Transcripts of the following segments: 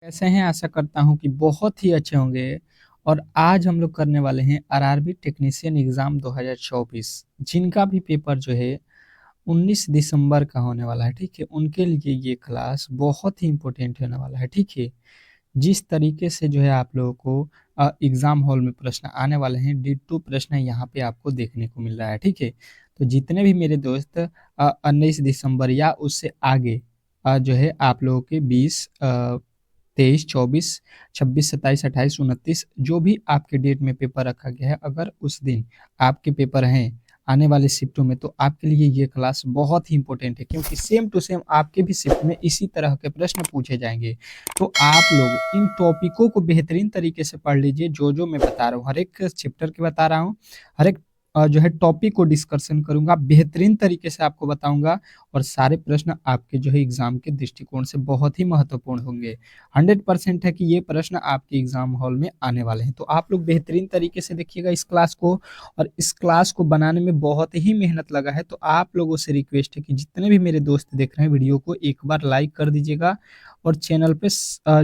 कैसे हैं? आशा करता हूँ कि बहुत ही अच्छे होंगे। और आज हम लोग करने वाले हैं आरआरबी टेक्नीशियन एग्ज़ाम 2024, जिनका भी पेपर जो है 19 दिसंबर का होने वाला है, ठीक है? उनके लिए ये क्लास बहुत ही इम्पोर्टेंट होने वाला है, ठीक है? जिस तरीके से जो है आप लोगों को एग्ज़ाम हॉल में प्रश्न आने वाले हैं, डिट्टो प्रश्न यहाँ पे आपको देखने को मिल रहा है, ठीक है? तो जितने भी मेरे दोस्त 19 दिसंबर या उससे आगे जो है आप लोगों के 20 23, 24, 26, 27, 28, 29 जो भी आपके डेट में पेपर रखा गया है, अगर उस दिन आपके पेपर हैं आने वाले शिफ्टों में, तो आपके लिए ये क्लास बहुत ही इम्पोर्टेंट है, क्योंकि सेम टू सेम आपके भी शिफ्ट में इसी तरह के प्रश्न पूछे जाएंगे। तो आप लोग इन टॉपिकों को बेहतरीन तरीके से पढ़ लीजिए। जो मैं बता रहा हूँ, हर एक चैप्टर के बता रहा हूँ, हर एक जो है टॉपिक को डिस्कशन करूंगा, बेहतरीन तरीके से आपको बताऊंगा। और सारे प्रश्न आपके जो है एग्जाम के दृष्टिकोण से बहुत ही महत्वपूर्ण होंगे। 100% है कि ये प्रश्न आपके एग्जाम हॉल में आने वाले हैं। तो आप लोग बेहतरीन तरीके से देखिएगा इस क्लास को। और इस क्लास को बनाने में बहुत ही मेहनत लगा है, तो आप लोगों से रिक्वेस्ट है कि जितने भी मेरे दोस्त देख रहे हैं वीडियो को, एक बार लाइक कर दीजिएगा। और चैनल पे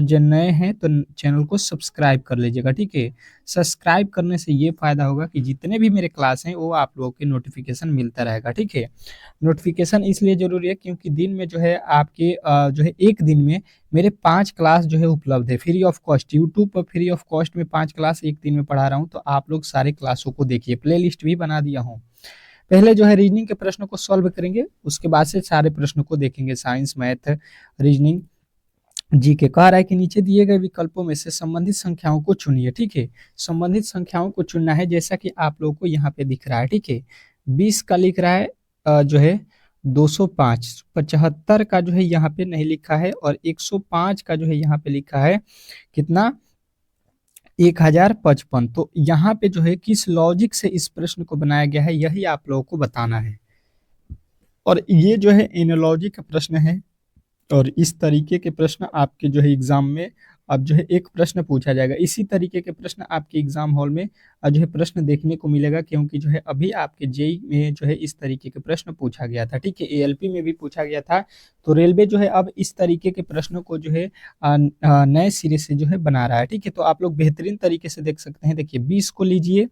जो नए हैं तो चैनल को सब्सक्राइब कर लीजिएगा, ठीक है? सब्सक्राइब करने से ये फायदा होगा कि जितने भी मेरे क्लास हैं वो आप लोगों के नोटिफिकेशन मिलता रहेगा, ठीक है? नोटिफिकेशन इसलिए ज़रूरी है क्योंकि दिन में जो है आपके जो है एक दिन में मेरे 5 क्लास जो है उपलब्ध है फ्री ऑफ कॉस्ट। यूट्यूब पर फ्री ऑफ कॉस्ट में 5 क्लास एक दिन में पढ़ा रहा हूँ, तो आप लोग सारे क्लासों को देखिए। प्लेलिस्ट भी बना दिया हूँ। पहले जो है रीजनिंग के प्रश्नों को सॉल्व करेंगे, उसके बाद से सारे प्रश्नों को देखेंगे। Science, math, reasoning, GK. कह रहा है कि नीचे दिए गए विकल्पों में से संबंधित संख्याओं को चुनिए, ठीक है? संबंधित संख्याओं को चुनना है, जैसा कि आप लोगों को यहाँ पे दिख रहा है, ठीक है? 20 का लिख रहा है जो है 205, 75 का जो है यहाँ पे नहीं लिखा है, और 105 का जो है यहाँ पे लिखा है कितना, 1055। तो यहाँ पे जो है किस लॉजिक से इस प्रश्न को बनाया गया है, यही आप लोगों को बताना है। और ये जो है एनालॉजी का प्रश्न है, और इस तरीके के प्रश्न आपके जो है एग्जाम में अब जो है एक प्रश्न पूछा जाएगा। इसी तरीके के प्रश्न आपके एग्जाम हॉल में जो है प्रश्न देखने को मिलेगा, क्योंकि जो है अभी आपके जेई में जो है इस तरीके के प्रश्न पूछा गया था, ठीक है? एएलपी में भी पूछा गया था। तो रेलवे जो है अब इस तरीके के प्रश्नों को जो है नए सिरे से जो है बना रहा है, ठीक है? तो आप लोग बेहतरीन तरीके से देख सकते हैं। देखिए 20 को लीजिए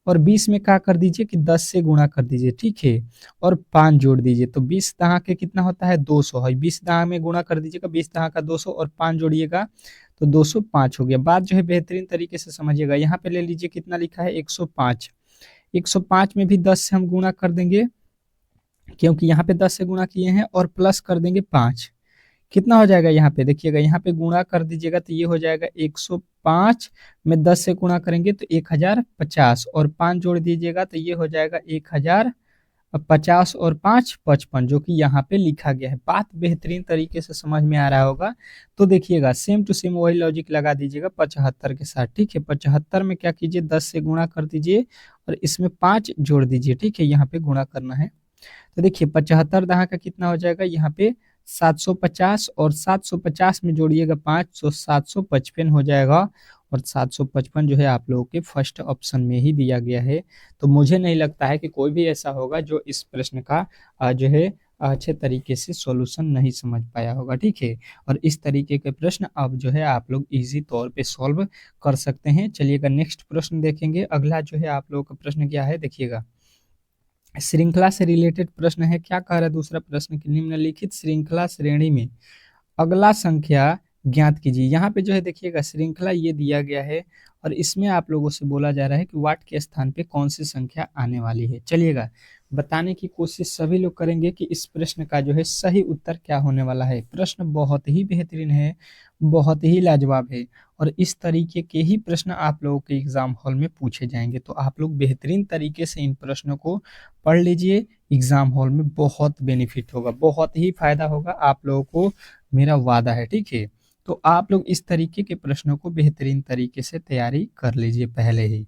और 20 में क्या कर दीजिए कि 10 से गुणा कर दीजिए, ठीक है? और 5 जोड़ दीजिए, तो 20 दहा के कितना होता है, 200 है। 20 दहा में गुणा कर दीजिएगा, 20 दहा का 200, और 5 जोड़िएगा तो 205 हो गया। बात जो है बेहतरीन तरीके से समझिएगा। यहाँ पे ले लीजिए कितना लिखा है, 105। 105 में भी 10 से हम गुणा कर देंगे, क्योंकि यहाँ पे 10 से गुणा किए हैं, और प्लस कर देंगे 5। कितना हो जाएगा, यहाँ पे देखिएगा, यहाँ पे गुणा कर दीजिएगा तो ये हो जाएगा 105 में 10 से गुणा करेंगे तो 1050, और 5 जोड़ दीजिएगा तो ये हो जाएगा 1050, और 5 55, जो कि यहाँ पे लिखा गया है। बात बेहतरीन तरीके से समझ में आ रहा होगा। तो देखिएगा सेम टू सेम वही लॉजिक लगा दीजिएगा 75 के साथ, ठीक है? 75 में क्या कीजिए, 10 से गुणा कर दीजिए और इसमें 5 जोड़ दीजिए, ठीक है? यहाँ पे गुणा करना है। तो देखिए 75 दहा का कितना हो जाएगा, यहाँ पे 750, और 750 में जोड़िएगा 5, तो 755 हो जाएगा। और 755 जो है आप लोगों के फर्स्ट ऑप्शन में ही दिया गया है। तो मुझे नहीं लगता है कि कोई भी ऐसा होगा जो इस प्रश्न का जो है अच्छे तरीके से सॉल्यूशन नहीं समझ पाया होगा, ठीक है? और इस तरीके के प्रश्न अब जो है आप लोग इजी तौर पे सॉल्व कर सकते हैं। चलिएगा नेक्स्ट प्रश्न देखेंगे। अगला जो है आप लोगों का प्रश्न क्या है, देखिएगा। श्रृंखला से रिलेटेड प्रश्न है। क्या कह रहा है दूसरा प्रश्न की, निम्नलिखित श्रृंखला श्रेणी में अगला संख्या ज्ञात कीजिए। यहाँ पे जो है देखिएगा श्रृंखला ये दिया गया है, और इसमें आप लोगों से बोला जा रहा है कि वाट के स्थान पे कौन सी संख्या आने वाली है। चलिएगा बताने की कोशिश सभी लोग करेंगे कि इस प्रश्न का जो है सही उत्तर क्या होने वाला है। प्रश्न बहुत ही बेहतरीन है, बहुत ही लाजवाब है, और इस तरीके के ही प्रश्न आप लोगों के एग्जाम हॉल में पूछे जाएंगे। तो आप लोग बेहतरीन तरीके से इन प्रश्नों को पढ़ लीजिए। एग्जाम हॉल में बहुत बेनिफिट होगा, बहुत ही फायदा होगा आप लोगों को, मेरा वादा है, ठीक है? तो आप लोग इस तरीके के प्रश्नों को बेहतरीन तरीके से तैयारी कर लीजिए पहले ही।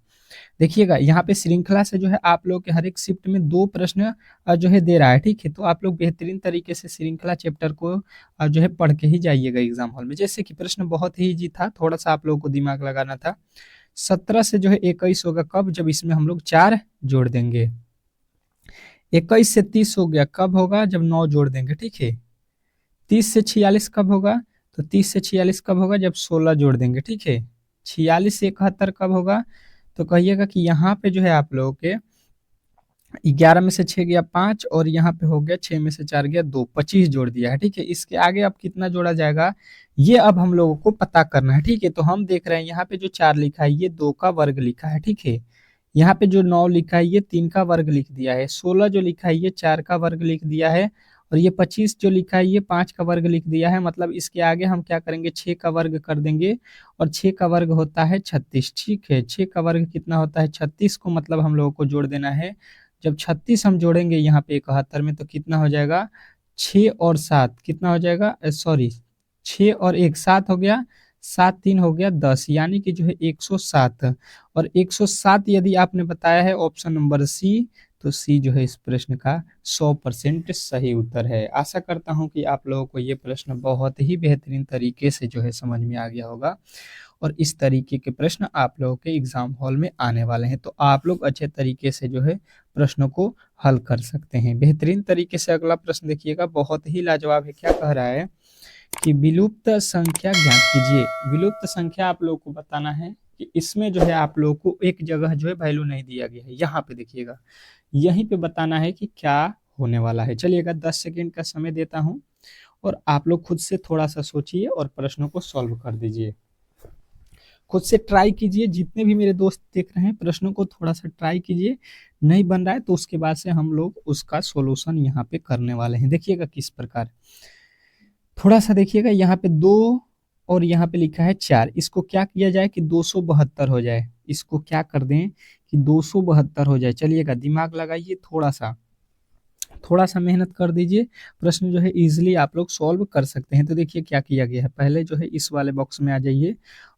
देखिएगा यहाँ पे श्रृंखला से जो है आप लोग के हर एक शिफ्ट में 2 प्रश्न जो है दे रहा है, ठीक है? तो आप लोग बेहतरीन तरीके से श्रृंखला चैप्टर को जो है पढ़ के ही जाइएगा एग्जाम हॉल में। जैसे कि प्रश्न बहुत ही इजी था, थोड़ा सा आप लोगों को दिमाग लगाना था। 17 से जो है 21 होगा कब, जब इसमें हम लोग 4 जोड़ देंगे। 21 से 30 हो गया कब होगा, जब 9 जोड़ देंगे, ठीक है? 30 से 46 कब होगा, तो 30 से 46 कब होगा, जब 16 जोड़ देंगे, ठीक है। 46 से 71 कब होगा, तो कहिएगा कि यहाँ पे जो है आप लोगों के 11 में से 6 गया 5, और यहाँ पे हो गया 6 में से 4 गया 2, 25 जोड़ दिया है, ठीक है। इसके आगे अब कितना जोड़ा जाएगा, ये अब हम लोगों को पता करना है, ठीक है। तो हम देख रहे हैं यहाँ पे जो 4 लिखा है ये 2 का वर्ग लिखा है, ठीक है। यहाँ पे जो 9 लिखा है ये 3 का वर्ग लिख दिया है, 16 जो लिखा है ये 4 का वर्ग लिख दिया है, और ये 25 जो लिखा है ये 5 का वर्ग लिख दिया है। मतलब इसके आगे हम क्या करेंगे, 6 का वर्ग कर देंगे, और 6 का वर्ग होता है 36, ठीक है। 6 का वर्ग कितना होता है 36 को, मतलब हम लोगों को जोड़ देना है। जब 36 हम जोड़ेंगे यहाँ पे 71 में, तो कितना हो जाएगा, 6 और 7 कितना हो जाएगा, सॉरी 6 और 1 7 हो गया, 7 3 हो गया 10, यानी कि जो है 107। और 107 यदि आपने बताया है ऑप्शन नंबर सी, तो सी जो है इस प्रश्न का 100% सही उत्तर है। आशा करता हूं कि आप लोगों को ये प्रश्न बहुत ही बेहतरीन तरीके से जो है समझ में आ गया होगा, और इस तरीके के प्रश्न आप लोगों के एग्जाम हॉल में आने वाले हैं, तो आप लोग अच्छे तरीके से जो है प्रश्नों को हल कर सकते हैं बेहतरीन तरीके से। अगला प्रश्न देखिएगा, बहुत ही लाजवाब है। क्या कह रहा है कि विलुप्त संख्या ज्ञात कीजिए। विलुप्त संख्या आप लोगों को बताना है कि इसमें जो है आप लोगों को एक जगह जो है वैल्यू नहीं दिया गया है, यहाँ पे देखिएगा, यहीं पे बताना है कि क्या होने वाला है। चलिएगा 10 सेकेंड का समय देता हूँ, और आप लोग खुद से थोड़ा सा सोचिए और प्रश्नों को सॉल्व कर दीजिए। खुद से ट्राई कीजिए, जितने भी मेरे दोस्त देख रहे हैं प्रश्नों को थोड़ा सा ट्राई कीजिए, नहीं बन रहा है तो उसके बाद से हम लोग उसका सॉल्यूशन यहाँ पे करने वाले हैं। देखिएगा किस प्रकार, थोड़ा सा देखिएगा, यहाँ पे 2 और यहाँ पे लिखा है 4, इसको क्या किया जाए कि 272 हो जाए। इसको क्या कर दें कि 272 हो जाए। चलिएगा दिमाग लगाइए, थोड़ा सा मेहनत कर दीजिए, प्रश्न जो है इजीली आप लोग सॉल्व कर सकते हैं। तो देखिए क्या किया गया है, पहले जो है इस वाले बॉक्स में आ जाइए,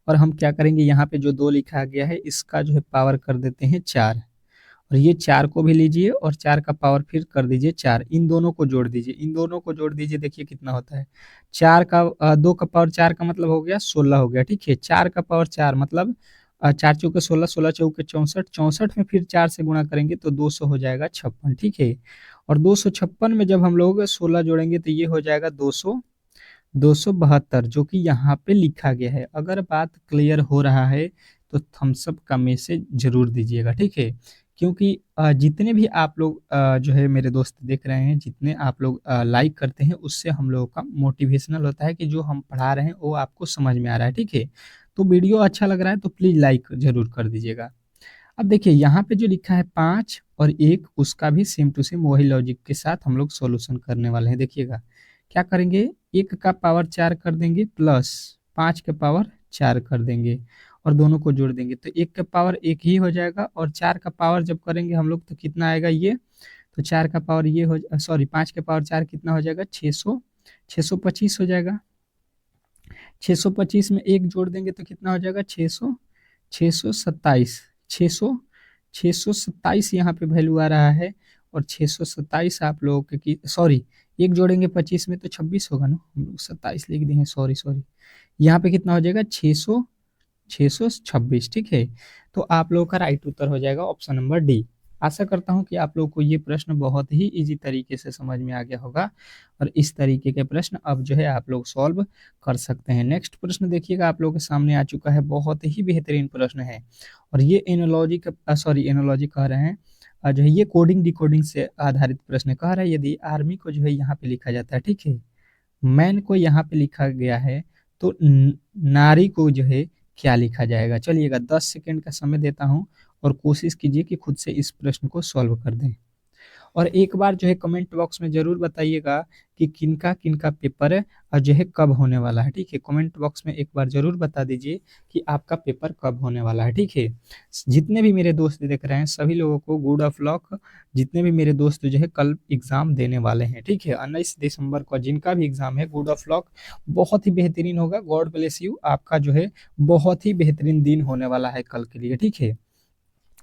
और हम क्या करेंगे, यहाँ पे जो 2 लिखा गया है इसका जो है पावर कर देते हैं 4, और ये 4 को भी लीजिए और 4 का पावर फिर कर दीजिए 4, इन दोनों को जोड़ दीजिए, इन दोनों को जोड़ दीजिए, देखिए कितना होता है 4 का 2 का पावर 4 का मतलब हो गया 16 हो गया, ठीक है। 4 का पावर 4 मतलब 4 चौके 16, 16 चौके 64, 64 में फिर 4 से गुणा करेंगे तो 200 हो जाएगा 56, ठीक है। और 256 में जब हम लोग 16 जोड़ेंगे तो ये हो जाएगा 272, जो कि यहाँ पे लिखा गया है। अगर बात क्लियर हो रहा है तो थम्स अप का मैसेज जरूर दीजिएगा, ठीक है। क्योंकि जितने भी आप लोग जो है मेरे दोस्त देख रहे हैं, जितने आप लोग लाइक करते हैं, उससे हम लोगों का मोटिवेशनल होता है कि जो हम पढ़ा रहे हैं वो आपको समझ में आ रहा है, ठीक है। तो वीडियो अच्छा लग रहा है तो प्लीज लाइक जरूर कर दीजिएगा। अब देखिए यहाँ पे जो लिखा है 5 और 1, उसका भी सेम टू सेम वही लॉजिक के साथ हम लोग सॉल्यूशन करने वाले हैं। देखिएगा क्या करेंगे, 1 का पावर 4 कर देंगे प्लस 5 का पावर 4 कर देंगे, और दोनों को जोड़ देंगे तो 1 का पावर 1 ही हो जाएगा, और 4 का पावर जब करेंगे हम लोग तो कितना आएगा ये, तो 4 का पावर ये हो, सॉरी 5 का पावर 4 कितना हो जाएगा 625 हो जाएगा। 625 में 1 जोड़ देंगे तो कितना हो जाएगा 627, 627 यहाँ पे वैल्यू आ रहा है, और 627 आप लोगों के की, सॉरी 1 जोड़ेंगे 25 में तो 26 होगा ना, हम लोग 27 लिख दिए हैं, सॉरी सॉरी। यहाँ पे कितना हो जाएगा 626, ठीक है। तो आप लोगों का राइट उत्तर हो जाएगा ऑप्शन नंबर डी। आशा करता हूं कि आप लोगों को ये प्रश्न बहुत ही इजी तरीके से समझ में आ गया होगा, और इस तरीके के प्रश्न अब जो है आप लोग सॉल्व कर सकते हैं। नेक्स्ट प्रश्न देखिएगा आप लोगों के सामने आ चुका है, बहुत ही बेहतरीन प्रश्न है, और ये एनोलॉजी का, सॉरी एनोलॉजी कह रहे हैं, जो है ये कोडिंग डिकोडिंग से आधारित प्रश्न कह रहा है। यदि आर्मी को जो है यहाँ पे लिखा जाता है, ठीक है, मैन को यहाँ पे लिखा गया है, तो नारी को जो है क्या लिखा जाएगा। चलिएगा 10 सेकेंड का समय देता हूँ, और कोशिश कीजिए कि खुद से इस प्रश्न को सॉल्व कर दें। और एक बार जो है कमेंट बॉक्स में जरूर बताइएगा कि किनका किनका पेपर जो है कब होने वाला है, ठीक है। कमेंट बॉक्स में एक बार जरूर बता दीजिए कि आपका पेपर कब होने वाला है, ठीक है। जितने भी मेरे दोस्त देख रहे हैं सभी लोगों को गुड ऑफ लक। जितने भी मेरे दोस्त जो है कल एग्जाम देने वाले हैं, ठीक है, 19 दिसंबर को जिनका भी एग्जाम है, गुड ऑफ लक, बहुत ही बेहतरीन होगा। गॉड ब्लेस यू, आपका जो है बहुत ही बेहतरीन दिन होने वाला है कल के लिए, ठीक है।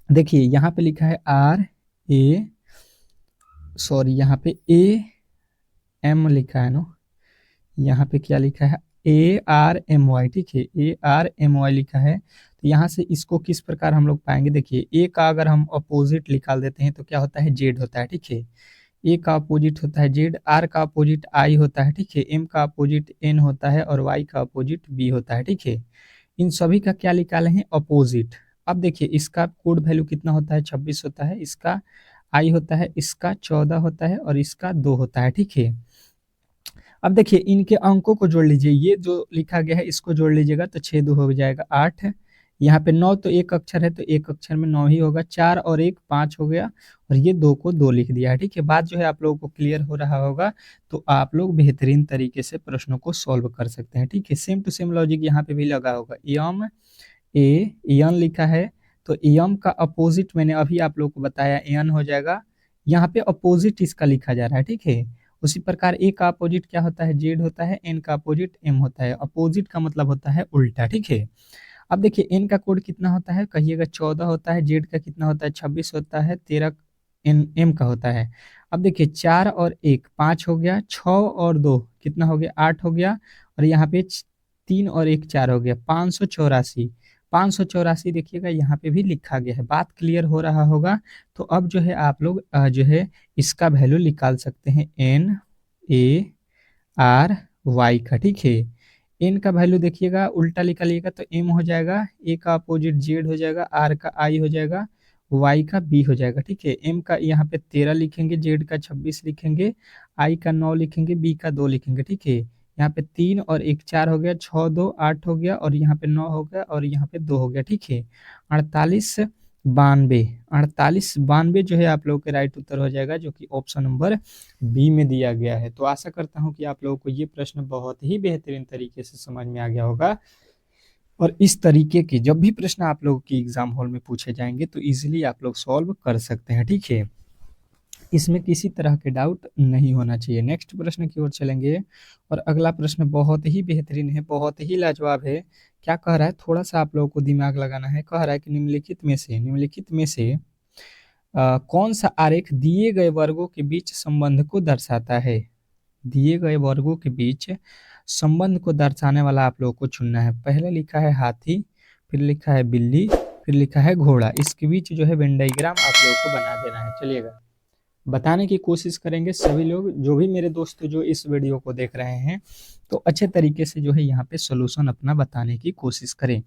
देखिए यहाँ पे लिखा है आर ए, सॉरी यहाँ पे ए एम लिखा है ना, यहाँ पे क्या लिखा है ARMY, ठीक है, ARMY लिखा है। तो यहाँ से इसको किस प्रकार हम लोग पाएंगे, देखिए ए का अगर हम अपोजिट निकाल देते हैं तो क्या होता है जेड होता है, ठीक है। ए का अपोजिट होता है जेड, आर का अपोजिट आई होता है, ठीक है, एम का अपोजिट एन होता है और वाई का अपोजिट बी होता है, ठीक है। इन सभी का क्या निकाले हैं, अपोजिट। अब देखिए इसका कोड वैल्यू कितना होता है, 26 होता है, इसका आई होता है, इसका 14 होता है और इसका 2 होता है, ठीक है। अब देखिए इनके अंकों को जोड़ लीजिए, ये जो लिखा गया है इसको जोड़ लीजिएगा तो 6 2 हो जाएगा 8। यहाँ पे 9 तो एक अक्षर है तो एक अक्षर में 9 ही होगा, 4 और 1 5 हो गया और ये 2 को 2 लिख दिया है, ठीक है। बात जो है आप लोगों को क्लियर हो रहा होगा, तो आप लोग बेहतरीन तरीके से प्रश्नों को सॉल्व कर सकते हैं, ठीक है। सेम टू सेम लॉजिक यहाँ पे भी लगा होगा, यम ए यन लिखा है तो यम का अपोजिट मैंने अभी आप लोगों को बताया एन हो जाएगा, यहाँ पे अपोजिट इसका लिखा जा रहा है, ठीक है। उसी प्रकार ए का अपोजिट क्या होता है, जेड होता है, एन का अपोजिट एम होता है, अपोजिट का मतलब होता है उल्टा, ठीक है। अब देखिए एन का कोड कितना होता है, कहिएगा 14 होता है, जेड का कितना होता है 26 होता है, 13 एन एम का होता है। अब देखिए 4 और 1 5 हो गया, 6 और 2 कितना हो गया 8 हो गया और यहाँ पे 3 और 1 4 हो गया, 584। 584 देखिएगा यहाँ पे भी लिखा गया है, बात क्लियर हो रहा होगा। तो अब जो है आप लोग जो है इसका वैल्यू निकाल सकते हैं एन ए आर वाई का, ठीक है। एन का वैल्यू देखिएगा उल्टा निकालिएगा तो एम हो जाएगा, ए का अपोजिट जेड हो जाएगा, आर का आई हो जाएगा, वाई का बी हो जाएगा, ठीक है। एम का यहाँ पे 13 लिखेंगे, जेड का 26 लिखेंगे, आई का 9 लिखेंगे, बी का 2 लिखेंगे, ठीक है। यहाँ पे 3 और 1 4 हो गया, 6 2 8 हो गया और यहाँ पे 9 हो गया और यहाँ पे 2 हो गया, ठीक है। 48 92 48 92 जो है आप लोगों के राइट उत्तर हो जाएगा, जो कि ऑप्शन नंबर बी में दिया गया है। तो आशा करता हूँ कि आप लोगों को ये प्रश्न बहुत ही बेहतरीन तरीके से समझ में आ गया होगा और इस तरीके के जब भी प्रश्न आप लोगों के एग्जाम हॉल में पूछे जाएंगे तो इजीली आप लोग सॉल्व कर सकते हैं, ठीक है। इसमें किसी तरह के डाउट नहीं होना चाहिए। नेक्स्ट प्रश्न की ओर चलेंगे और अगला प्रश्न बहुत ही बेहतरीन है, बहुत ही लाजवाब है। क्या कह रहा है, थोड़ा सा आप लोगों को दिमाग लगाना है। कह रहा है कि निम्नलिखित में से कौन सा आरेख दिए गए वर्गों के बीच संबंध को दर्शाता है। दिए गए वर्गों के बीच संबंध को दर्शाने वाला आप लोगों को चुनना है। पहले लिखा है हाथी, फिर लिखा है बिल्ली, फिर लिखा है घोड़ा। इसके बीच जो है वेन डायग्राम आप लोगों को बना देना है। चलिएगा बताने की कोशिश करेंगे सभी लोग, जो भी मेरे दोस्त जो इस वीडियो को देख रहे हैं, तो अच्छे तरीके से जो है यहाँ पे सोल्यूशन अपना बताने की कोशिश करें।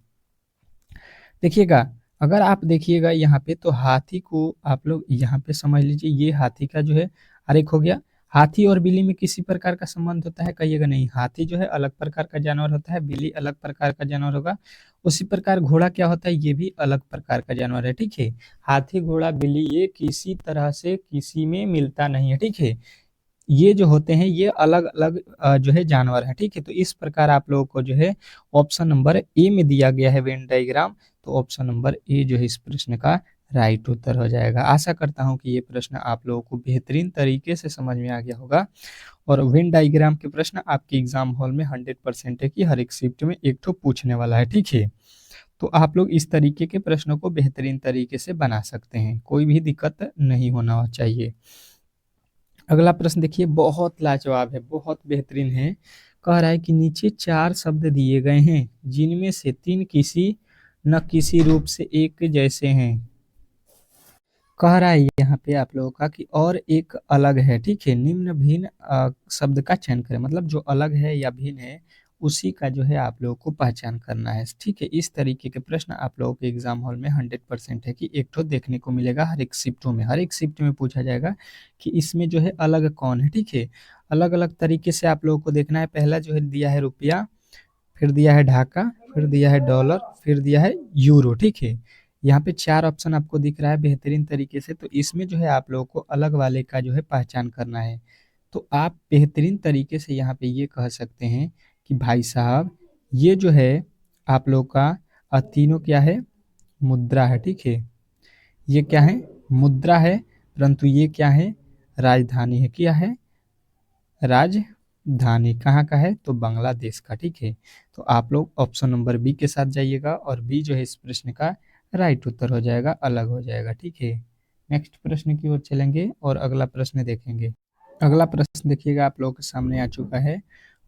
देखिएगा अगर आप देखिएगा यहाँ पे तो हाथी को आप लोग यहाँ पे समझ लीजिए, ये हाथी का जो है आरेख हो गया। हाथी और बिल्ली में किसी प्रकार का संबंध होता है, कहिएगा नहीं। हाथी जो है अलग प्रकार का जानवर होता है, बिल्ली अलग प्रकार का जानवर होगा। उसी प्रकार घोड़ा क्या होता है, ये भी अलग प्रकार का जानवर है, ठीक है। हाथी घोड़ा बिल्ली ये किसी तरह से किसी में मिलता नहीं है, ठीक है। ये जो होते हैं ये अलग अलग जो है जानवर है, ठीक है। तो इस प्रकार आप लोगों को जो है ऑप्शन नंबर ए में दिया गया है वेन डायग्राम, तो ऑप्शन नंबर ए जो है इस प्रश्न का राइट उत्तर हो जाएगा। आशा करता हूं कि ये प्रश्न आप लोगों को बेहतरीन तरीके से समझ में आ गया होगा और वेन डायग्राम के प्रश्न आपके एग्जाम हॉल में 100% है कि हर एक शिफ्ट में एक तो पूछने वाला है, ठीक है। तो आप लोग इस तरीके के प्रश्नों को बेहतरीन तरीके से बना सकते हैं, कोई भी दिक्कत नहीं होना चाहिए। अगला प्रश्न देखिए बहुत लाजवाब है, बहुत बेहतरीन है। कह रहा है कि नीचे 4 शब्द दिए गए हैं जिनमें से 3 किसी न किसी रूप से एक जैसे हैं। कह रहा है यहाँ पे आप लोगों का कि और एक अलग है, ठीक है। निम्न भिन्न शब्द का चयन करें, मतलब जो अलग है या भिन्न है उसी का जो है आप लोगों को पहचान करना है, ठीक है। इस तरीके के प्रश्न आप लोगों के एग्जाम हॉल में 100% है कि एक तो देखने को मिलेगा हर एक शिफ्टों में, हर एक शिफ्ट में पूछा जाएगा कि इसमें जो है अलग कौन है, ठीक है। अलग अलग तरीके से आप लोगों को देखना है। पहला जो है दिया है रुपया, फिर दिया है ढाका, फिर दिया है डॉलर, फिर दिया है यूरो, ठीक है। यहाँ पे 4 ऑप्शन आपको दिख रहा है बेहतरीन तरीके से, तो इसमें जो है आप लोगों को अलग वाले का जो है पहचान करना है। तो आप बेहतरीन तरीके से यहाँ पे ये कह सकते हैं कि भाई साहब ये जो है आप लोग का तीनों क्या है, मुद्रा है, ठीक है। ये क्या है, मुद्रा है, परंतु ये क्या है, राजधानी है। क्या है, राजधानी। कहाँ का है, तो बांग्लादेश का, ठीक है। तो आप लोग ऑप्शन नंबर बी के साथ जाइएगा और बी जो है इस प्रश्न का राइट उत्तर हो जाएगा, अलग हो जाएगा, ठीक है। नेक्स्ट प्रश्न की ओर चलेंगे और अगला प्रश्न देखेंगे। अगला प्रश्न देखिएगा आप लोगों के सामने आ चुका है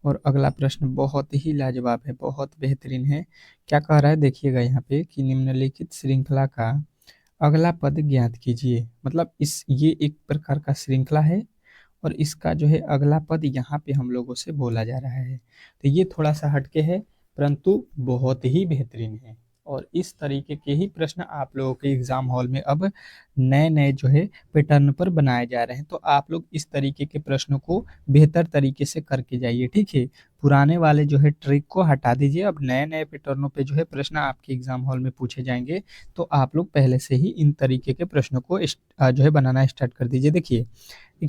और अगला प्रश्न बहुत ही लाजवाब है, बहुत बेहतरीन है। क्या कह रहा है देखिएगा यहाँ पे कि निम्नलिखित श्रृंखला का अगला पद ज्ञात कीजिए। मतलब इस ये एक प्रकार का श्रृंखला है और इसका जो है अगला पद यहाँ पे हम लोगों से बोला जा रहा है। तो ये थोड़ा सा हटके है परंतु बहुत ही बेहतरीन है। और इस तरीके के ही प्रश्न आप लोगों के एग्जाम हॉल में अब नए नए जो है पैटर्न पर बनाए जा रहे हैं। तो आप लोग इस तरीके के प्रश्नों को बेहतर तरीके से करके जाइए, ठीक है। पुराने वाले जो है ट्रिक को हटा दीजिए, अब नए नए पैटर्नों पे जो है प्रश्न आपके एग्जाम हॉल में पूछे जाएंगे। तो आप लोग पहले से ही इन तरीके के प्रश्नों को जो है बनाना स्टार्ट कर दीजिए। देखिए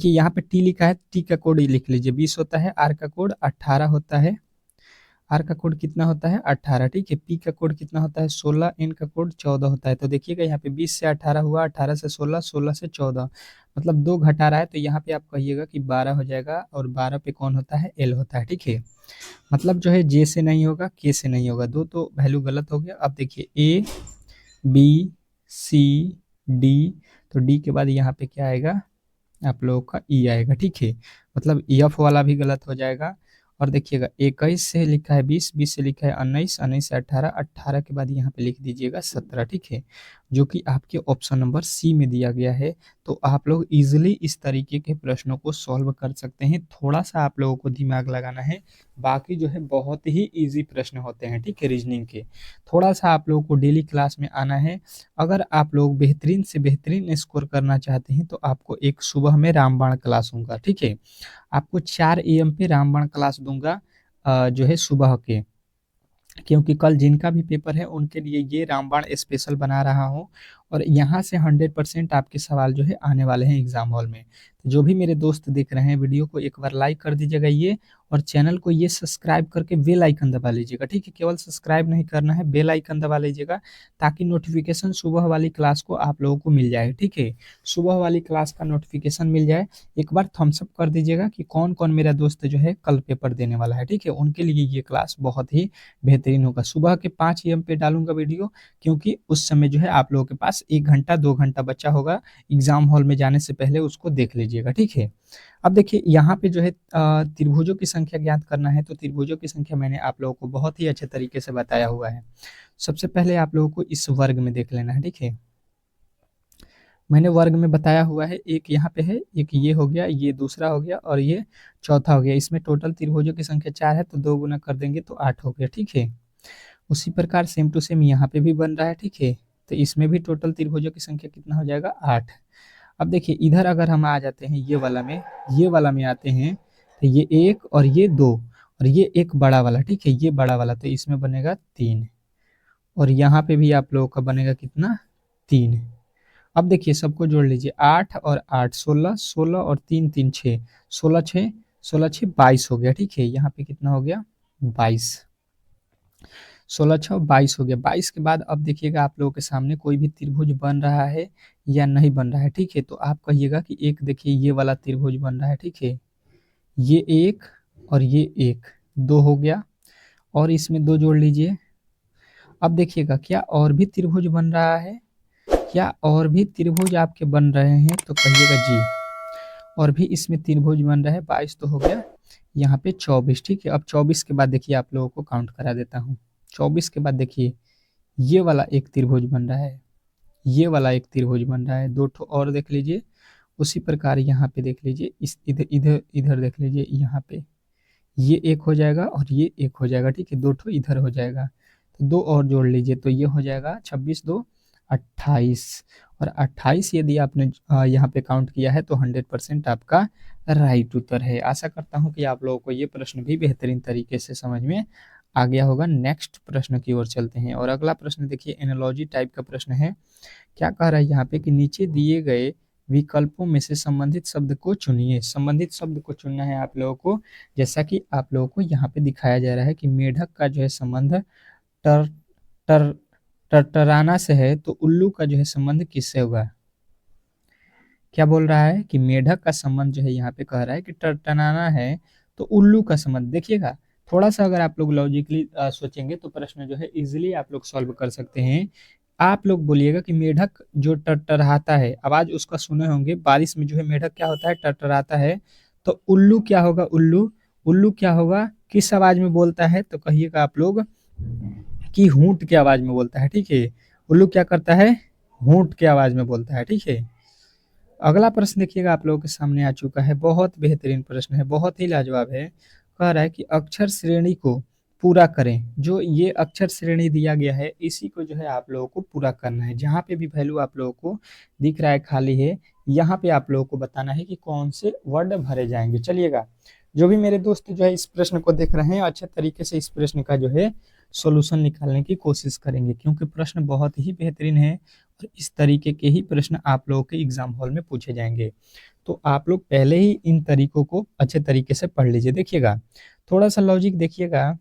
यहाँ पे टी लिखा है, टी का कोड लिख लीजिए 20 होता है, आर का कोड 18 होता है, आर का कोड कितना होता है 18, ठीक है। पी का कोड कितना होता है 16, एन का कोड 14 होता है। तो देखिएगा यहाँ पे 20 से 18 हुआ, 18 से 16, 16 से 14, मतलब 2 घटा रहा है। तो यहाँ पे आप कहिएगा कि 12 हो जाएगा, और 12 पे कौन होता है एल होता है, ठीक है। मतलब जो है जे से नहीं होगा, के से नहीं होगा, दो तो वैल्यू गलत हो गया। अब देखिए ए बी सी डी, तो डी के बाद यहाँ पे क्या आएगा आप लोगों का ई आएगा, ठीक है। मतलब एफ वाला भी गलत हो जाएगा। और देखिएगा 21 से लिखा है 20, 20 से लिखा है 19, 19 से 18, 18 के बाद यहाँ पे लिख दीजिएगा 17, ठीक है, जो कि आपके ऑप्शन नंबर सी में दिया गया है। तो आप लोग इजीली इस तरीके के प्रश्नों को सॉल्व कर सकते हैं। थोड़ा सा आप लोगों को दिमाग लगाना है, बाकी जो है बहुत ही इजी प्रश्न होते हैं, ठीक है, रीजनिंग के। थोड़ा सा आप लोगों को डेली क्लास में आना है। अगर आप लोग बेहतरीन से बेहतरीन स्कोर करना चाहते हैं तो आपको एक सुबह में रामबाण क्लास होगा, ठीक है। आपको 4 AM पे रामबाण क्लास दूंगा जो है सुबह के, क्योंकि कल जिनका भी पेपर है उनके लिए ये रामबाण स्पेशल बना रहा हूँ। और यहाँ से 100% आपके सवाल जो है आने वाले हैं एग्जाम हॉल में। तो जो भी मेरे दोस्त देख रहे हैं वीडियो को एक बार लाइक कर दीजिएगा ये, और चैनल को ये सब्सक्राइब करके बेल आइकन दबा लीजिएगा, ठीक है। केवल सब्सक्राइब नहीं करना है, बेल आइकन दबा लीजिएगा, ताकि नोटिफिकेशन सुबह वाली क्लास को आप लोगों को मिल जाए, ठीक है। सुबह वाली क्लास का नोटिफिकेशन मिल जाए, एक बार थम्स अप कर दीजिएगा कि कौन कौन मेरा दोस्त जो है कल पेपर देने वाला है, ठीक है। उनके लिए ये क्लास बहुत ही बेहतरीन होगा। सुबह के 5 AM पे डालूंगा वीडियो, क्योंकि उस समय जो है आप लोगों के पास 1 घंटा 2 घंटा बचा होगा एग्जाम हॉल में जाने से पहले, उसको देख लीजिएगा, ठीक है। अब देखिए यहाँ पे जो है त्रिभुजों की संख्या ज्ञात करना है। तो त्रिभुजों की संख्या मैंने आप लोगों को बहुत ही अच्छे तरीके से बताया हुआ है। सबसे पहले आप लोगों को इस वर्ग में देख लेना है, ठीक है। मैंने वर्ग में बताया हुआ है, एक यहाँ पे है, एक ये हो गया, ये दूसरा हो गया, और ये चौथा हो गया। इसमें टोटल त्रिभुजों की संख्या 4 है, तो 2 गुना कर देंगे तो 8 हो गया, ठीक है। उसी प्रकार सेम टू सेम यहाँ पे भी बन रहा है, ठीक है। तो इसमें भी टोटल त्रिभुजों की संख्या कितना हो जाएगा 8। अब देखिए इधर अगर हम आ जाते हैं ये वाला में आते हैं, तो ये 1 और ये 2 और ये एक बड़ा वाला, ठीक है, ये बड़ा वाला, तो इसमें बनेगा 3। और यहाँ पे भी आप लोगों का बनेगा कितना 3। अब देखिए सबको जोड़ लीजिए, 8 और 8 16, 16 और 3 3 6, 16 6, 16 6 22 हो गया, ठीक है। यहाँ पे कितना हो गया 22, 16 6 22 हो गया। 22 के बाद अब देखिएगा आप लोगों के सामने कोई भी त्रिभुज बन रहा है या नहीं बन रहा है, ठीक है। तो आप कहिएगा कि एक देखिए ये वाला त्रिभुज बन रहा है, ठीक है, ये एक और ये एक, 2 हो गया, और इसमें 2 जोड़ लीजिए। अब देखिएगा क्या और भी त्रिभुज बन रहा है, क्या और भी त्रिभुज आपके बन रहे हैं, तो कहिएगा जी। और भी इसमें त्रिभुज बन रहा है, 22 तो हो गया, यहाँ पे 24, ठीक है। अब 24 के बाद देखिए आप लोगों को काउंट करा देता हूँ। 24 के बाद देखिए ये वाला एक त्रिभुज बन रहा है, ये वाला एक त्रिभुज बन रहा है, 2 ठो और देख लीजिए। उसी प्रकार यहाँ पे देख लीजिए, इस इधर इधर इधर देख लीजिए, यहाँ पे ये एक हो जाएगा और ये एक हो जाएगा, ठीक है, 2 ठो इधर हो जाएगा। तो 2 और जोड़ लीजिए, तो ये हो जाएगा 26 2 28। और 28 यदि आपने यहाँ पे काउंट किया है तो 100% आपका राइट उत्तर है। आशा करता हूँ कि आप लोगों को ये प्रश्न भी बेहतरीन तरीके से समझ में आ गया होगा। नेक्स्ट प्रश्न की ओर चलते हैं, और अगला प्रश्न देखिए एनालॉजी टाइप का प्रश्न है। क्या कह रहा है यहाँ पे कि नीचे दिए गए विकल्पों में से संबंधित शब्द को चुनिए। संबंधित शब्द को चुनना है आप लोगों को, जैसा कि आप लोगों को यहाँ पे दिखाया जा रहा है कि मेढक का जो है संबंध टर टर टरटराना से है, तो उल्लू का जो है संबंध किससे होगा। क्या बोल रहा है कि मेढक का संबंध जो है यहाँ पे कह रहा है कि टरटराना है, तो उल्लू का संबंध। देखिएगा थोड़ा सा अगर आप लोग लॉजिकली सोचेंगे तो प्रश्न जो है इजीली आप लोग सॉल्व कर सकते हैं। आप लोग बोलिएगा कि मेढक जो टरटराता है, आवाज उसका सुने होंगे, बारिश में जो है मेढक क्या होता है टरटराता है, तो उल्लू क्या होगा, उल्लू उल्लू क्या होगा, किस आवाज में बोलता है, तो कहिएगा आप लोग कि हूंट की आवाज में बोलता है, ठीक है। उल्लू क्या करता है, हूंट की आवाज में बोलता है, ठीक है। अगला प्रश्न देखिएगा आप लोगों के सामने आ चुका है, बहुत बेहतरीन प्रश्न है, बहुत ही लाजवाब है। कह रहा है कि अक्षर श्रेणी को पूरा करें। जो ये अक्षर श्रेणी दिया गया है इसी को जो है आप लोगों को पूरा करना है। जहाँ पे भी वैल्यू आप लोगों को दिख रहा है खाली है, यहाँ पे आप लोगों को बताना है कि कौन से वर्ड भरे जाएंगे। चलिएगा, जो भी मेरे दोस्त जो है इस प्रश्न को देख रहे हैं अच्छे तरीके से इस प्रश्न का जो है सॉल्यूशन निकालने की कोशिश करेंगे, क्योंकि प्रश्न बहुत ही बेहतरीन है और इस तरीके के ही प्रश्न आप लोगों के एग्जाम हॉल में पूछे जाएंगे। तो आप लोग पहले ही इन तरीकों को अच्छे तरीके से पढ़ लीजिए। देखिएगा, थोड़ा सा लॉजिक देखिएगा,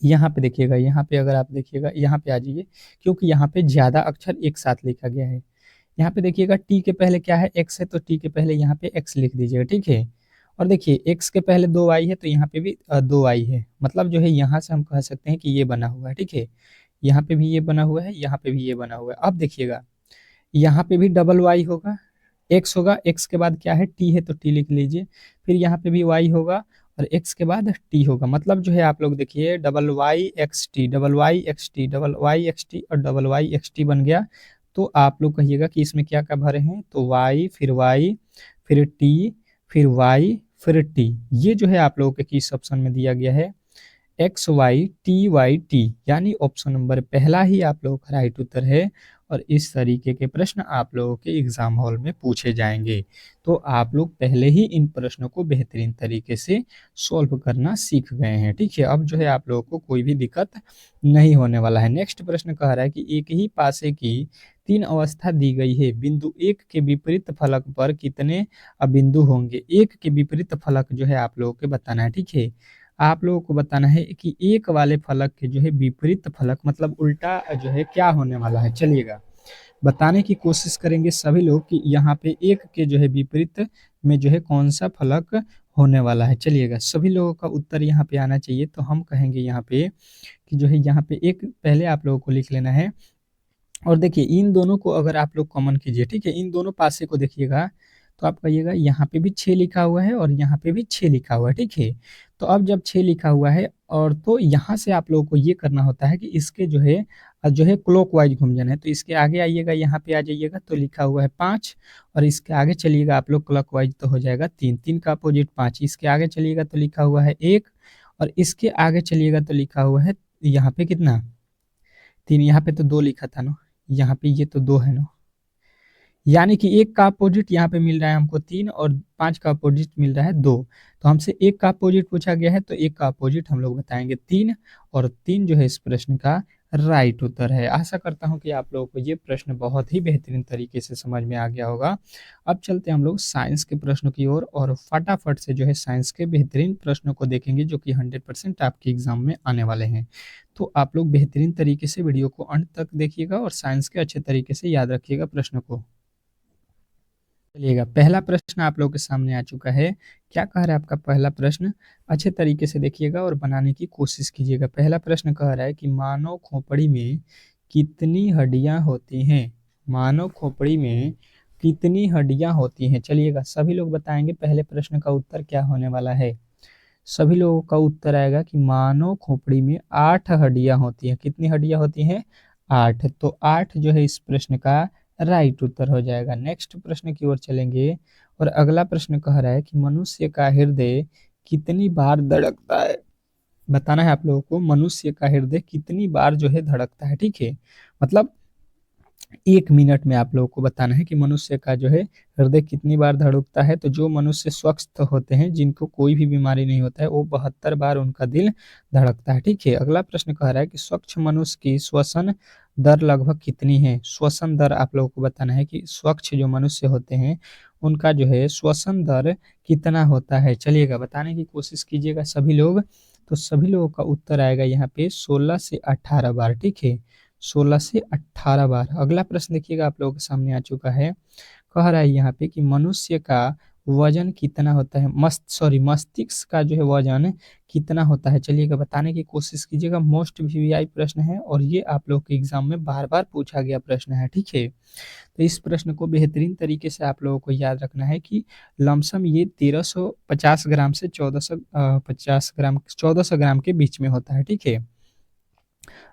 यहाँ पे देखिएगा, यहाँ पे अगर आप देखिएगा, यहाँ पे आ जाइए, क्योंकि यहाँ पे ज्यादा अक्षर एक साथ लिखा गया है। यहाँ पे देखिएगा टी के पहले क्या है, एक्स है, तो टी के पहले यहाँ पे एक्स लिख दीजिएगा, ठीक है। और देखिए एक्स के पहले दो आई है तो यहाँ पे भी दो आई है, मतलब जो है यहाँ से हम कह सकते हैं कि ये बना हुआ है, ठीक है। यहाँ पे भी ये बना हुआ है, यहाँ पे भी ये बना हुआ है। अब देखिएगा यहाँ पे भी डबल वाई होगा, एक्स होगा, एक्स के बाद क्या है टी है तो टी लिख लीजिए, फिर यहाँ पे भी वाई होगा और एक्स के बाद टी होगा। मतलब जो है आप लोग देखिए double Y X T, double Y X T, double Y X T और डबल वाई एक्स टी बन गया। तो आप लोग कहिएगा कि इसमें क्या क्या भरे हैं, तो वाई फिर टी फिर वाई फिर टी। ये जो है आप लोगों के किस ऑप्शन में दिया गया है, XYTYT, यानी ऑप्शन नंबर पहला ही आप लोगों का राइट उत्तर है। और इस तरीके के प्रश्न आप लोगों के एग्जाम हॉल में पूछे जाएंगे। तो आप लोग पहले ही इन प्रश्नों को बेहतरीन तरीके से सॉल्व करना सीख गए हैं, ठीक है। अब जो है आप लोगों को कोई भी दिक्कत नहीं होने वाला है। नेक्स्ट प्रश्न कह रहा है कि एक ही पासे की तीन अवस्था दी गई है, बिंदु एक के विपरीत फलक पर कितने बिंदु होंगे। एक के विपरीत फलक जो है आप लोगों को बताना है, ठीक है। आप लोगों को बताना है कि एक वाले फलक के जो है विपरीत फलक मतलब उल्टा जो है क्या होने वाला है। चलिएगा, बताने की कोशिश करेंगे सभी लोग कि यहाँ पे एक के जो है विपरीत में जो है कौन सा फलक होने वाला है। चलिएगा, सभी लोगों का उत्तर यहाँ पे आना चाहिए। तो हम कहेंगे यहाँ पे कि जो है यहाँ पे एक पहले आप लोगों को लिख लेना है। और देखिए इन दोनों को अगर आप लोग कॉमन कीजिए, ठीक है, इन दोनों पासे को देखिएगा तो आप कहिएगा यहाँ पे भी 6 लिखा हुआ है और यहाँ पे भी 6 लिखा हुआ है, ठीक है। तो अब जब 6 लिखा हुआ है और तो यहाँ से आप लोगों को ये करना होता है कि इसके जो है क्लॉकवाइज घूम जाना है। तो इसके आगे आइएगा, यहाँ पे आ जाइएगा तो लिखा हुआ है 5, और इसके आगे चलिएगा आप लोग क्लॉकवाइज तो हो जाएगा 3, 3 का अपोजिट 5। इसके आगे चलिएगा तो लिखा हुआ है 1, और इसके आगे चलिएगा तो लिखा हुआ है यहाँ पे कितना 3। यहाँ पे तो 2 लिखा था ना, यहाँ पे ये तो 2 है ना, यानी कि एक का अपोजिट यहाँ पे मिल रहा है हमको 3 और 5 का अपोजिट मिल रहा है 2। तो हमसे एक का अपोजिट पूछा गया है तो एक का अपोजिट हम लोग बताएंगे 3, और 3 जो है इस प्रश्न का राइट उत्तर है। आशा करता हूँ कि आप लोगों को ये प्रश्न बहुत ही बेहतरीन तरीके से समझ में आ गया होगा। अब चलते हैं हम लोग साइंस के प्रश्नों की ओर और फटाफट से जो है साइंस के बेहतरीन प्रश्नों को देखेंगे जो कि 100% आपके एग्जाम में आने वाले हैं। तो आप लोग बेहतरीन तरीके से वीडियो को अंत तक देखिएगा और साइंस के अच्छे तरीके से याद रखिएगा प्रश्नों को। चलिएगा, पहला प्रश्न आप लोगों के सामने आ चुका है। क्या कह रहा है आपका पहला प्रश्न, अच्छे तरीके से देखिएगा और बनाने की कोशिश कीजिएगा। पहला प्रश्न कह रहा है कि मानव खोपड़ी में कितनी हड्डियां होती हैं। मानव खोपड़ी में कितनी हड्डियां होती हैं। चलिएगा, सभी लोग बताएंगे पहले प्रश्न का उत्तर क्या होने वाला है। सभी लोगों का उत्तर आएगा कि मानव खोपड़ी में 8 हड्डियां होती हैं। कितनी हड्डियां होती हैं, 8। तो 8 जो है इस प्रश्न का राइट उत्तर हो जाएगा। नेक्स्ट प्रश्न की ओर चलेंगे और अगला प्रश्न कह रहा है कि मनुष्य का हृदय कितनी बार धड़कता है। बताना है आप लोगों को मनुष्य का हृदय कितनी बार जो है धड़कता है, ठीक है। मतलब 1 मिनट में आप लोगों को बताना है कि मनुष्य का जो है हृदय कितनी बार धड़कता है। तो जो मनुष्य स्वस्थ होते हैं, जिनको कोई भी बीमारी नहीं होता है, वो 72 बार उनका दिल धड़कता है, ठीक है। अगला प्रश्न कह रहा है कि स्वच्छ मनुष्य की श्वसन दर लगभग कितनी है। श्वसन दर आप लोगों को बताना है कि स्वच्छ जो मनुष्य होते हैं उनका जो है श्वसन दर कितना होता है। चलिएगा, बताने की कोशिश कीजिएगा सभी लोग। तो सभी लोगों का उत्तर आएगा यहाँ पे 16 से 18 बार, ठीक है, 16 से 18 बार। अगला प्रश्न देखिएगा आप लोगों के सामने आ चुका है। कह रहा है यहाँ पे कि मनुष्य का वजन कितना होता है, मस्तिष्क का जो है वजन कितना होता है। चलिएगा, बताने की कोशिश कीजिएगा। मोस्ट वीवीआई प्रश्न है और ये आप लोग के एग्जाम में बार बार पूछा गया प्रश्न है, ठीक है। तो इस प्रश्न को बेहतरीन तरीके से आप लोगों को याद रखना है कि लमसम ये 1350 ग्राम से 1450 ग्राम के बीच में होता है, ठीक है।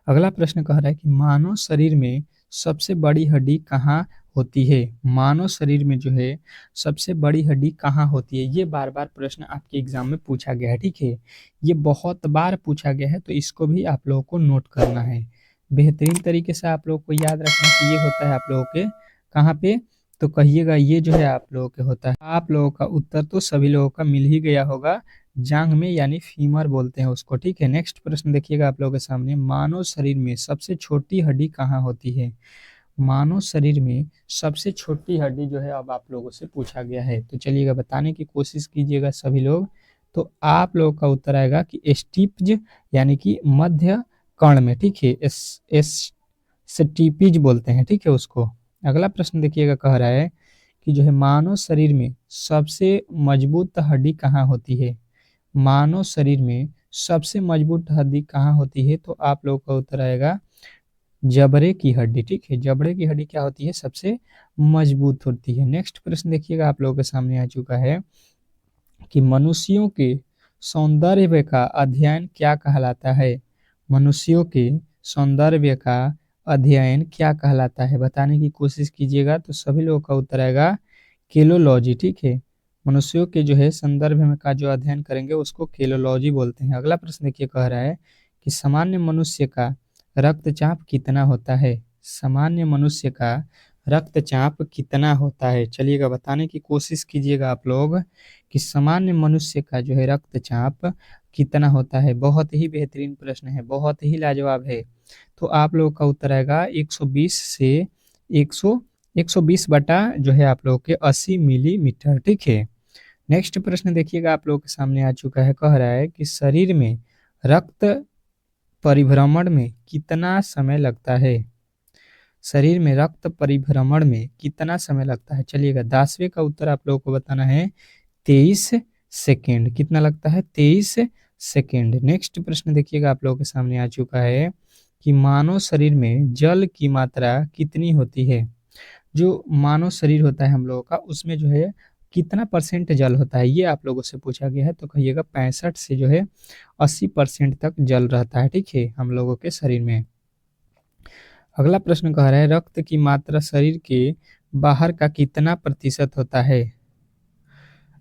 अगला प्रश्न कह रहा है कि मानव शरीर में सबसे बड़ी हड्डी कहाँ होती है? मानव शरीर में जो है सबसे बड़ी हड्डी कहाँ होती है? ये बार-बार प्रश्न आपके एग्ज़ाम में पूछा गया है, ठीक है? ये बहुत बार पूछा गया है, तो इसको भी आप लोगों को नोट करना है। बेहतरीन तरीके से आप लोगों को याद रखना कि ये होता है आप लोगों के कहाँ पे? तो कहिएगा ये जो है आप लोगों के होता है। आप लोगों का उत्तर तो सभी लोगों का मिल ही गया होगा, जाँघ में यानी फीमर बोलते हैं उसको, ठीक है? नेक्स्ट प्रश्न देखिएगा आप लोगों के सामने, मानव शरीर में सबसे छोटी हड्डी कहाँ होती है? मानव शरीर में सबसे छोटी हड्डी जो है अब आप लोगों से पूछा गया है, तो चलिएगा बताने की कोशिश कीजिएगा सभी लोग। तो आप लोगों का उत्तर आएगा कि स्टिप्ज यानी कि मध्य कर्ण में, ठीक है? स्टिपिज बोलते हैं, ठीक है उसको। अगला प्रश्न देखिएगा, कह रहा है कि जो है मानव शरीर में सबसे मजबूत हड्डी कहाँ होती है? मानव शरीर में सबसे मजबूत हड्डी कहाँ होती है? तो आप लोगों का उत्तर आएगा जबड़े की हड्डी, ठीक है? जबड़े की हड्डी क्या होती है? सबसे मजबूत होती है। नेक्स्ट प्रश्न देखिएगा आप लोगों के सामने आ चुका है कि मनुष्यों के सौंदर्य का अध्ययन क्या कहलाता है? मनुष्यों के सौंदर्य का अध्ययन क्या कहलाता है? बताने की कोशिश कीजिएगा, तो सभी लोगों का उत्तर आएगा केलोलॉजी, ठीक है? मनुष्यों के जो है संदर्भ में का जो अध्ययन करेंगे उसको केलोलॉजी बोलते हैं। अगला प्रश्न देखिए, कह रहा है कि सामान्य मनुष्य का रक्तचाप कितना होता है? सामान्य मनुष्य का रक्तचाप कितना होता है? चलिएगा बताने की कोशिश कीजिएगा आप लोग कि सामान्य मनुष्य का जो है रक्तचाप कितना होता है। बहुत ही बेहतरीन प्रश्न है, बहुत ही लाजवाब है। तो आप लोगों का उत्तर आएगा 120 से 120 बटा जो है आप लोगों के 80 मिलीमीटर, ठीक है? नेक्स्ट प्रश्न देखिएगा आप लोगों के सामने आ चुका है, कह रहा है कि शरीर में रक्त परिभ्रमण में कितना समय लगता है? शरीर में रक्त परिभ्रमण में कितना समय लगता है? चलिएगा 10वें का उत्तर आप लोगों को बताना है 23 सेकेंड। कितना लगता है? 23 सेकेंड। नेक्स्ट प्रश्न देखिएगा आप लोगों के सामने आ चुका है कि मानव शरीर में जल की मात्रा कितनी होती है? जो मानव शरीर होता है हम लोगों का, उसमें जो है कितना परसेंट जल होता है, ये आप लोगों से पूछा गया है। तो कहिएगा 65 से जो है 80% तक जल रहता है, ठीक है, हम लोगों के शरीर में। अगला प्रश्न कह रहा है रक्त की मात्रा शरीर के बाहर का कितना प्रतिशत होता है?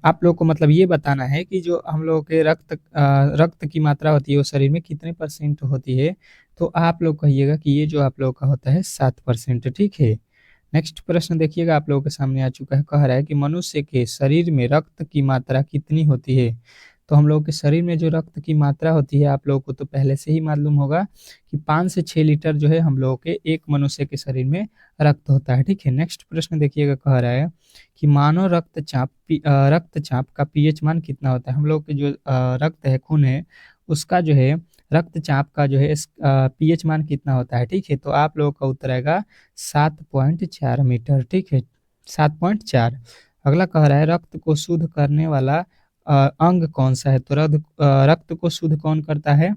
आप लोग को मतलब ये बताना है कि जो हम लोगों के रक्त की मात्रा होती है वो शरीर में कितने परसेंट होती है। तो आप लोग कहिएगा कि ये जो आप लोगों का होता है 7%, ठीक है। नेक्स्ट प्रश्न देखिएगा आप लोगों के सामने आ चुका है, कह रहा है कि मनुष्य के शरीर में रक्त की मात्रा कितनी होती है? तो हम लोग के शरीर में जो रक्त की मात्रा होती है आप लोगों को तो पहले से ही मालूम होगा कि 5 से 6 लीटर जो है हम लोगों के एक मनुष्य के शरीर में रक्त होता है, ठीक है। नेक्स्ट प्रश्न देखिएगा, कह रहा है कि मानव रक्तचाप का पीएच मान कितना होता है? हम लोग के जो रक्त है, खून है, उसका जो है रक्तचाप का जो है पीएच मान कितना होता है, ठीक है। तो आप लोगों का उत्तर आएगा 7.4 मीटर, ठीक है, 7.4। अगला कह रहा है रक्त को शुद्ध करने वाला अंग कौन सा है? तो रक्त को शुद्ध कौन करता है?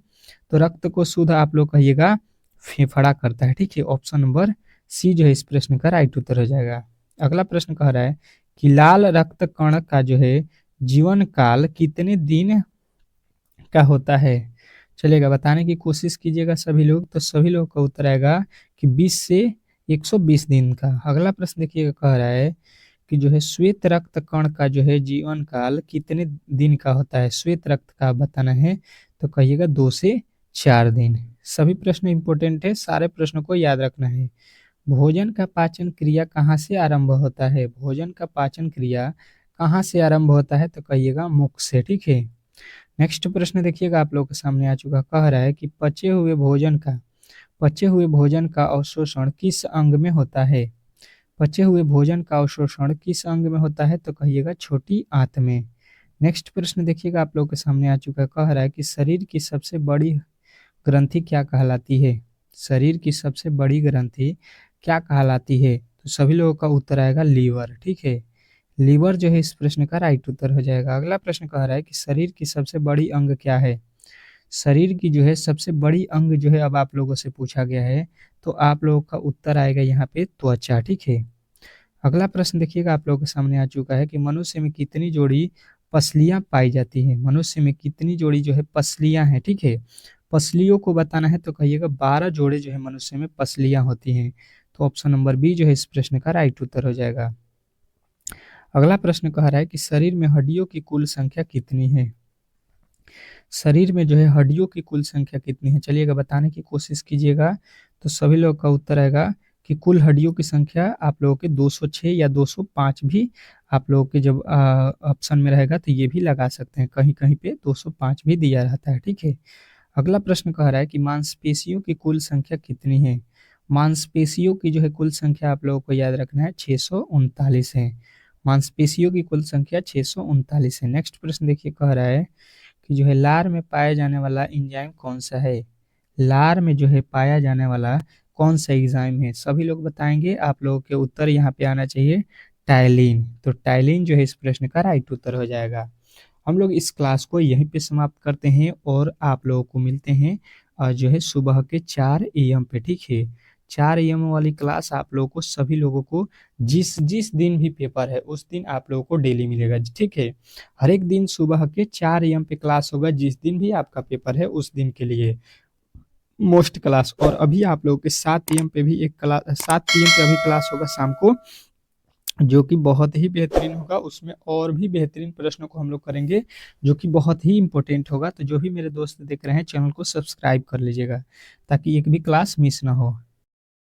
तो रक्त को शुद्ध आप लोग कहिएगा फेफड़ा करता है, ठीक है। ऑप्शन नंबर सी जो है इस प्रश्न का राइट उत्तर हो जाएगा। अगला प्रश्न कह रहा है कि लाल रक्त कण का जो है जीवन काल कितने दिन का होता है? चलेगा बताने की कोशिश कीजिएगा सभी लोग, तो सभी लोग का उत्तर आएगा कि 20 से 120 दिन का। अगला प्रश्न देखिएगा, कह रहा है कि जो है श्वेत रक्त कण का जो है जीवन काल कितने दिन का होता है? श्वेत रक्त का बताना है, तो कहिएगा 2 से 4 दिन। सभी प्रश्न इंपॉर्टेंट है, सारे प्रश्नों को याद रखना है। भोजन का पाचन क्रिया कहाँ से आरंभ होता है? भोजन का पाचन क्रिया कहाँ से आरंभ होता है? तो कहिएगा मुख से, ठीक है। नेक्स्ट प्रश्न देखिएगा आप लोग के सामने आ चुका, कह रहा है कि पचे हुए भोजन का अवशोषण किस अंग में होता है? पचे हुए भोजन का अवशोषण किस अंग में होता है? तो कहिएगा छोटी आंत में। नेक्स्ट प्रश्न देखिएगा आप लोग के सामने आ चुका है, कह रहा है कि शरीर की सबसे बड़ी ग्रंथि क्या कहलाती है? शरीर की सबसे बड़ी ग्रंथि क्या कहलाती है? तो सभी लोगों का उत्तर आएगा लीवर, ठीक है। लीवर जो है इस प्रश्न का राइट उत्तर हो जाएगा। अगला प्रश्न कह रहा है कि शरीर की सबसे बड़ी अंग क्या है? शरीर की जो है सबसे बड़ी अंग जो है अब आप लोगों से पूछा गया है, तो आप लोगों का उत्तर आएगा यहाँ पे त्वचा, ठीक है। अगला प्रश्न देखिएगा आप लोगों के सामने आ चुका है कि मनुष्य में कितनी जोड़ी पसलियां पाई जाती हैं? मनुष्य में कितनी जोड़ी जो है पसलियां हैं, ठीक है। पसलियों को बताना है, तो कहिएगा 12 जोड़े जो है मनुष्य में पसलियां होती हैं। तो ऑप्शन नंबर बी जो है इस प्रश्न का राइट उत्तर हो जाएगा। अगला प्रश्न कह रहा है कि शरीर में हड्डियों की कुल संख्या कितनी है। शरीर में जो है हड्डियों की कुल संख्या कितनी है, चलिएगा बताने की कोशिश कीजिएगा। तो सभी लोग का उत्तर आएगा कि कुल हड्डियों की संख्या आप लोगों के 206 या 205 भी आप लोगों के जब ऑप्शन में रहेगा तो ये भी लगा सकते हैं, कहीं कहीं पे 205 भी दिया रहता है। ठीक है, अगला प्रश्न कह रहा है कि मांसपेशियों की कुल संख्या कितनी है। मांसपेशियों की जो है कुल संख्या आप लोगों को याद रखना है 639 है। मांसपेशियों की कुल संख्या 639 है। नेक्स्ट प्रश्न देखिए, कह रहा है कि जो है लार में पाया जाने वाला एंजाइम कौन सा है। लार में जो है पाया जाने वाला कौन सा एंजाइम है, सभी लोग बताएंगे। आप लोगों के उत्तर यहाँ पे आना चाहिए टाइलिन। तो टाइलिन जो है इस प्रश्न का राइट उत्तर हो जाएगा। हम लोग इस क्लास को यहीं पे समाप्त करते हैं और आप लोगों को मिलते हैं जो है सुबह के 4 AM पे। ठीक है, 4 AM वाली क्लास आप लोगों को सभी लोगों को जिस जिस दिन भी पेपर है उस दिन आप लोगों को डेली मिलेगा। ठीक है, हर एक दिन सुबह के 4 AM पे क्लास होगा, जिस दिन भी आपका पेपर है उस दिन के लिए मोस्ट क्लास। और अभी आप लोगों के 7 AM पे भी एक क्लास, 7 PM पे अभी क्लास होगा शाम को, जो कि बहुत ही बेहतरीन होगा। उसमें और भी बेहतरीन प्रश्नों को हम लोग करेंगे जो कि बहुत ही इंपॉर्टेंट होगा। तो जो भी मेरे दोस्त देख रहे हैं चैनल को सब्सक्राइब कर लीजिएगा ताकि एक भी क्लास मिस ना हो।